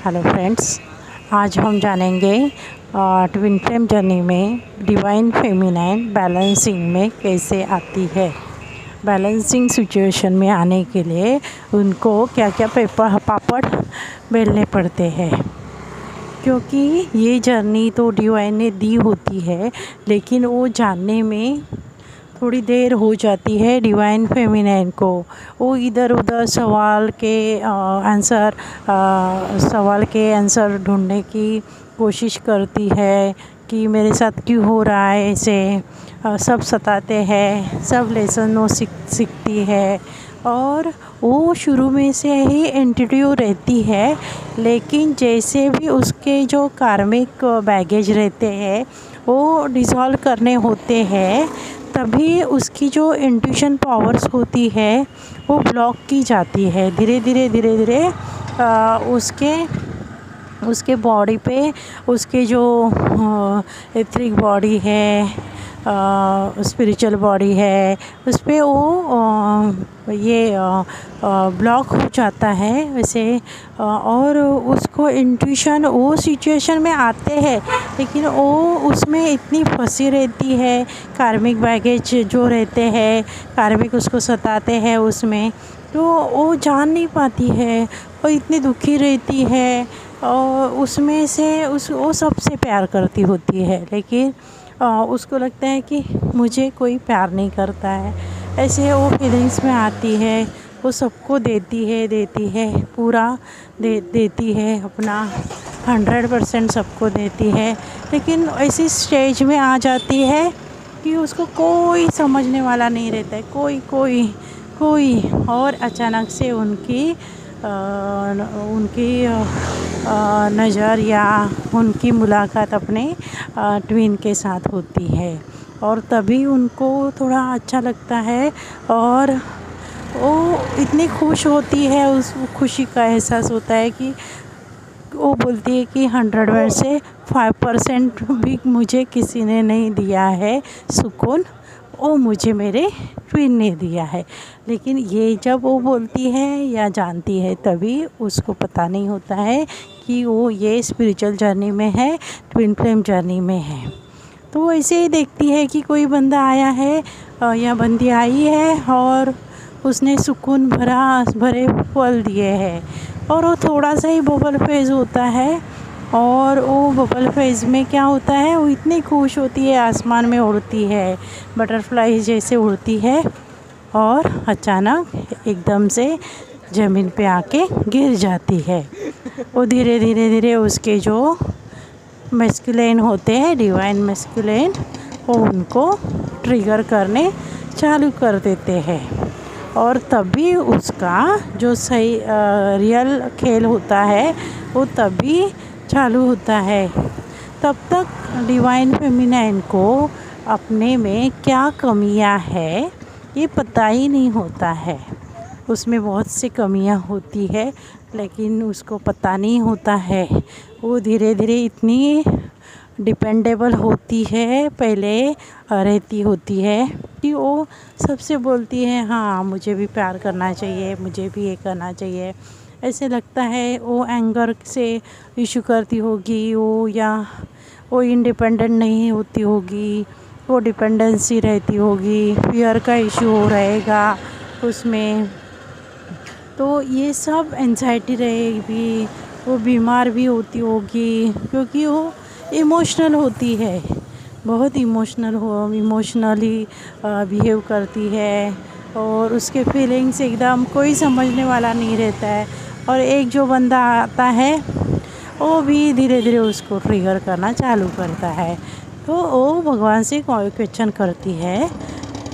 Hello friends, आज हम जानेंगे ट्विन फ्लेम जर्नी में डिवाइन फेमिनाइन बैलेंसिंग में कैसे आती है। बैलेंसिंग सिचुएशन में आने के लिए उनको क्या क्या पापड़ बेलने पड़ते हैं, क्योंकि ये जर्नी तो डिवाइन ने दी होती है, लेकिन वो जानने में थोड़ी देर हो जाती है डिवाइन फेमिनाइन को। वो इधर उधर सवाल के आंसर ढूंढने की कोशिश करती है कि मेरे साथ क्यों हो रहा है ऐसे। सब सताते हैं, सब लेसन वो सीखती है और वो शुरू में से ही एंटिट्यूड रहती है, लेकिन जैसे भी उसके जो कार्मिक बैगेज रहते हैं वो डिसॉल्व करने होते हैं, तभी उसकी जो इंट्यूशन पावर्स होती है वो ब्लॉक की जाती है। धीरे धीरे उसके बॉडी पे, उसके जो एथरिक बॉडी है, स्पिरिचुअल बॉडी है, उस पर वो ये ब्लॉक हो जाता है वैसे। और उसको इंट्यूशन वो सिचुएशन में आते हैं, लेकिन वो उसमें इतनी फंसी रहती है। कार्मिक बैगेज जो रहते हैं, कार्मिक उसको सताते हैं उसमें, तो वो जान नहीं पाती है। वो इतनी दुखी रहती है और उसमें से वो सबसे प्यार करती होती है, लेकिन उसको लगता है कि मुझे कोई प्यार नहीं करता है। ऐसे वो फीलिंग्स में आती है, वो सबको देती है पूरा देती है, अपना 100% सबको देती है, लेकिन ऐसी स्टेज में आ जाती है कि उसको कोई समझने वाला नहीं रहता है, कोई। और अचानक से उनकी नज़र या उनकी मुलाकात अपने ट्विन के साथ होती है, और तभी उनको थोड़ा अच्छा लगता है और वो इतनी खुश होती है। उस खुशी का एहसास होता है कि वो बोलती है कि 100 में से 5% भी मुझे किसी ने नहीं दिया है सुकून, वो मुझे मेरे ट्विन ने दिया है। लेकिन ये जब वो बोलती है या जानती है, तभी उसको पता नहीं होता है कि वो ये स्पिरिचुअल जर्नी में है, ट्विन फ्लेम जर्नी में है। तो वो ऐसे ही देखती है कि कोई बंदा आया है या बंदी आई है और उसने सुकून भरे फल दिए हैं, और वो थोड़ा सा ही बबल फेज होता है। और वो बबल फेज में क्या होता है, वो इतनी खुश होती है, आसमान में उड़ती है, बटरफ्लाई जैसे उड़ती है, और अचानक एकदम से ज़मीन पे आके गिर जाती है। वो धीरे उसके जो मैस्कुलिन होते हैं, डिवाइन मैस्कुलिन, वो उनको ट्रिगर करने चालू कर देते हैं, और तभी उसका जो सही रियल खेल होता है वो तभी चालू होता है। तब तक डिवाइन फेमिनाइन को अपने में क्या कमियां है ये पता ही नहीं होता है। उसमें बहुत सी कमियां होती है, लेकिन उसको पता नहीं होता है। वो धीरे इतनी डिपेंडेबल होती है, पहले रहती होती है कि वो सबसे बोलती है, हाँ मुझे भी प्यार करना चाहिए, मुझे भी ये करना चाहिए। ऐसे लगता है वो एंगर से इशू करती होगी वो, या वो इंडिपेंडेंट नहीं होती होगी, वो डिपेंडेंसी रहती होगी, फियर का इशू हो रहेगा उसमें। तो ये सब एंजाइटी रहेगी, वो बीमार भी होती होगी, क्योंकि वो इमोशनल होती है, बहुत इमोशनली बिहेव करती है, और उसके फीलिंग्स एकदम कोई समझने वाला नहीं रहता है। और एक जो बंदा आता है वो भी धीरे उसको ट्रिगर करना चालू करता है। तो वो भगवान से क्वेश्चन करती है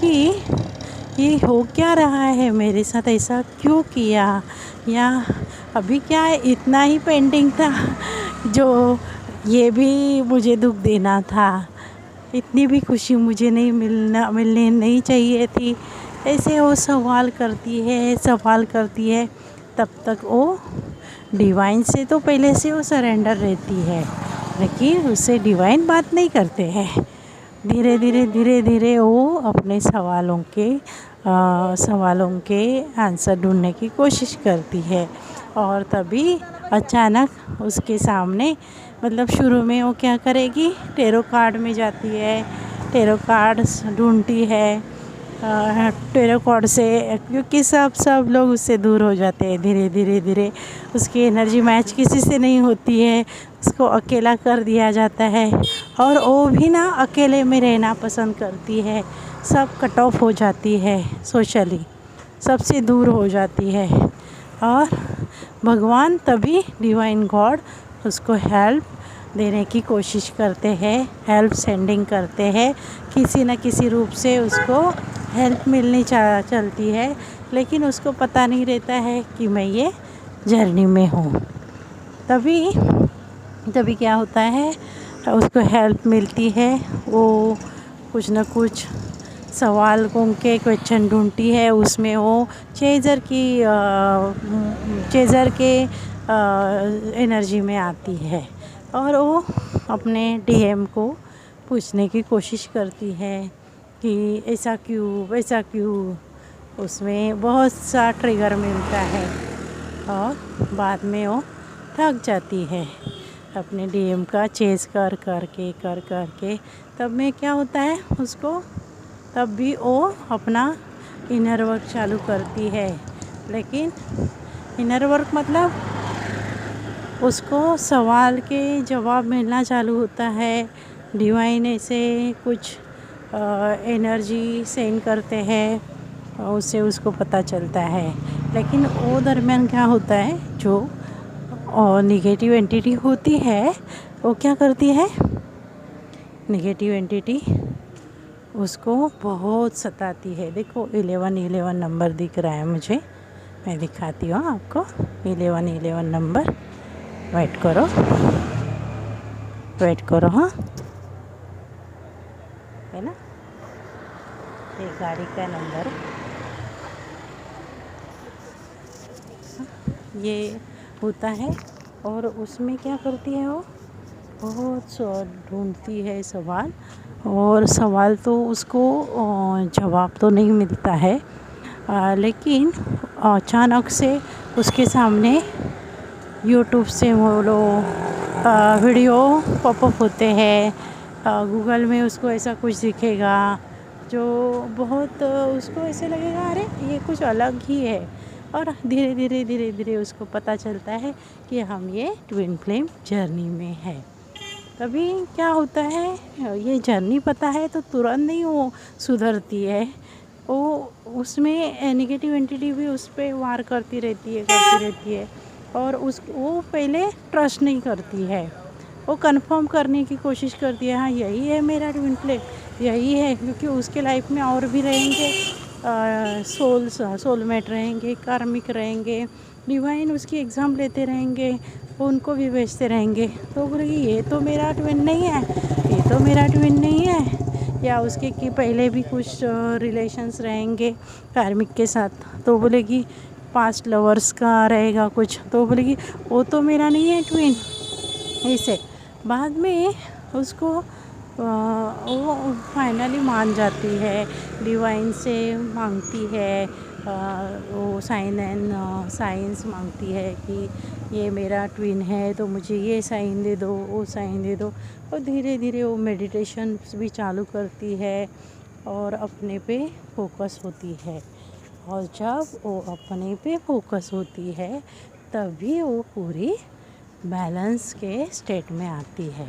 कि ये हो क्या रहा है मेरे साथ, ऐसा क्यों किया, या अभी क्या है, इतना ही पेंडिंग था जो ये भी मुझे दुख देना था, इतनी भी खुशी मुझे मिलने नहीं चाहिए थी। ऐसे वो सवाल करती है। तब तक वो डिवाइन से तो पहले से वो सरेंडर रहती है, लेकिन उससे डिवाइन बात नहीं करते हैं। धीरे वो अपने सवालों के आंसर ढूंढने की कोशिश करती है, और तभी अचानक उसके सामने मतलब शुरू में वो क्या करेगी, टेरो कार्ड में जाती है, टेरो कार्ड्स ढूंढती है। टेरो कार्ड से क्योंकि सब लोग उससे दूर हो जाते हैं धीरे धीरे धीरे, उसकी एनर्जी मैच किसी से नहीं होती है, उसको अकेला कर दिया जाता है और वो भी ना अकेले में रहना पसंद करती है। सब कट ऑफ हो जाती है सोशली, सबसे दूर हो जाती है और भगवान तभी डिवाइन गॉड उसको हेल्प देने की कोशिश करते हैं, हेल्प सेंडिंग करते हैं, किसी न किसी रूप से उसको हेल्प मिलनी चलती है, लेकिन उसको पता नहीं रहता है कि मैं ये जर्नी में हूँ। तभी क्या होता है, उसको हेल्प मिलती है, वो कुछ न कुछ सवाल के क्वेश्चन ढूंढती है, उसमें वो चेज़र के एनर्जी में आती है और वो अपने डीएम को पूछने की कोशिश करती है कि ऐसा क्यों वैसा क्यों। उसमें बहुत सा ट्रिगर मिलता है और बाद में वो थक जाती है अपने डीएम का चेज़ कर के। तब में क्या होता है उसको, तब भी वो अपना इनर वर्क चालू करती है, लेकिन इनर वर्क मतलब उसको सवाल के जवाब मिलना चालू होता है। डिवाइन ऐसे कुछ एनर्जी सेंड करते हैं, उससे उसको पता चलता है। लेकिन वो दरमियान क्या होता है, जो नेगेटिव एंटिटी होती है वो क्या करती है, नेगेटिव एंटिटी उसको बहुत सताती है। देखो 11 नंबर दिख रहा है मुझे, मैं दिखाती हूँ आपको। 11 नंबर, वेट करो हाँ, है ना, ये गाड़ी का नंबर ये होता है। और उसमें क्या करती है वो, बहुत ढूंढती है सवाल, और सवाल तो उसको जवाब तो नहीं मिलता है, लेकिन अचानक से उसके सामने यूट्यूब से वो लोग वीडियो पॉपअप होते हैं, गूगल में उसको ऐसा कुछ दिखेगा जो बहुत उसको ऐसे लगेगा अरे ये कुछ अलग ही है, और धीरे धीरे उसको पता चलता है कि हम ये ट्विन फ्लेम जर्नी में है। तभी क्या होता है, ये जर्नी पता है तो तुरंत नहीं वो सुधरती है, वो उसमें नेगेटिव एंटिटी भी उस पर वार करती रहती है और वो पहले ट्रस्ट नहीं करती है, वो कंफर्म करने की कोशिश करती है, हाँ यही है मेरा ट्विन फ्लेम, यही है, क्योंकि उसके लाइफ में और भी रहेंगे, सोलमेट रहेंगे, कार्मिक रहेंगे, डिवाइन उसकी एग्ज़ाम लेते रहेंगे, उनको भी भेजते रहेंगे। तो बोलेगी ये तो मेरा ट्विन नहीं है, ये तो मेरा ट्विन नहीं है, या उसके कि पहले भी कुछ रिलेशंस रहेंगे कार्मिक के साथ, तो बोलेगी पास्ट लवर्स का रहेगा कुछ, तो बोलेगी वो तो मेरा नहीं है ट्विन। ऐसे बाद में उसको वो फाइनली मान जाती है, डिवाइन से मांगती है, वो साइंस मांगती है कि ये मेरा ट्विन है तो मुझे ये साइन दे दो, वो साइन दे दो, और धीरे धीरे वो मेडिटेशन भी चालू करती है और अपने पे फोकस होती है। और जब वो अपने पे फोकस होती है तभी वो पूरी बैलेंस के स्टेट में आती है।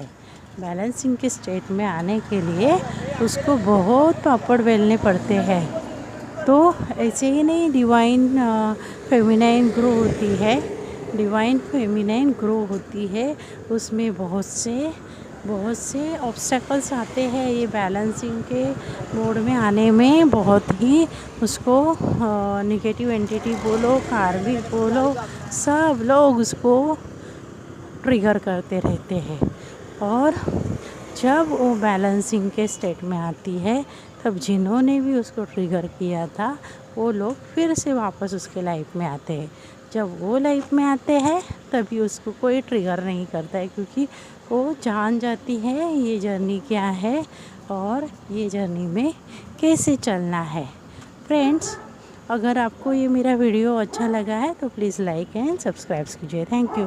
बैलेंसिंग के स्टेट में आने के लिए उसको बहुत पापड़ बेलने पड़ते हैं। तो ऐसे ही नहीं डिवाइन फेमिनाइन ग्रो होती है, डिवाइन फेमिनाइन ग्रो होती है, उसमें बहुत से ऑब्स्टेकल्स आते हैं। ये बैलेंसिंग के मोड में आने में बहुत ही उसको नेगेटिव एंटिटी बोलो, कार्मिक बोलो, सब लोग उसको ट्रिगर करते रहते हैं। और जब वो बैलेंसिंग के स्टेट में आती है तब जिन्होंने भी उसको ट्रिगर किया था वो लोग फिर से वापस उसके लाइफ में आते हैं। जब वो लाइफ में आते हैं तभी उसको कोई ट्रिगर नहीं करता है, क्योंकि वो जान जाती है ये जर्नी क्या है और ये जर्नी में कैसे चलना है। फ्रेंड्स, अगर आपको ये मेरा वीडियो अच्छा लगा है तो प्लीज़ लाइक एंड सब्सक्राइब कीजिए। Thank you.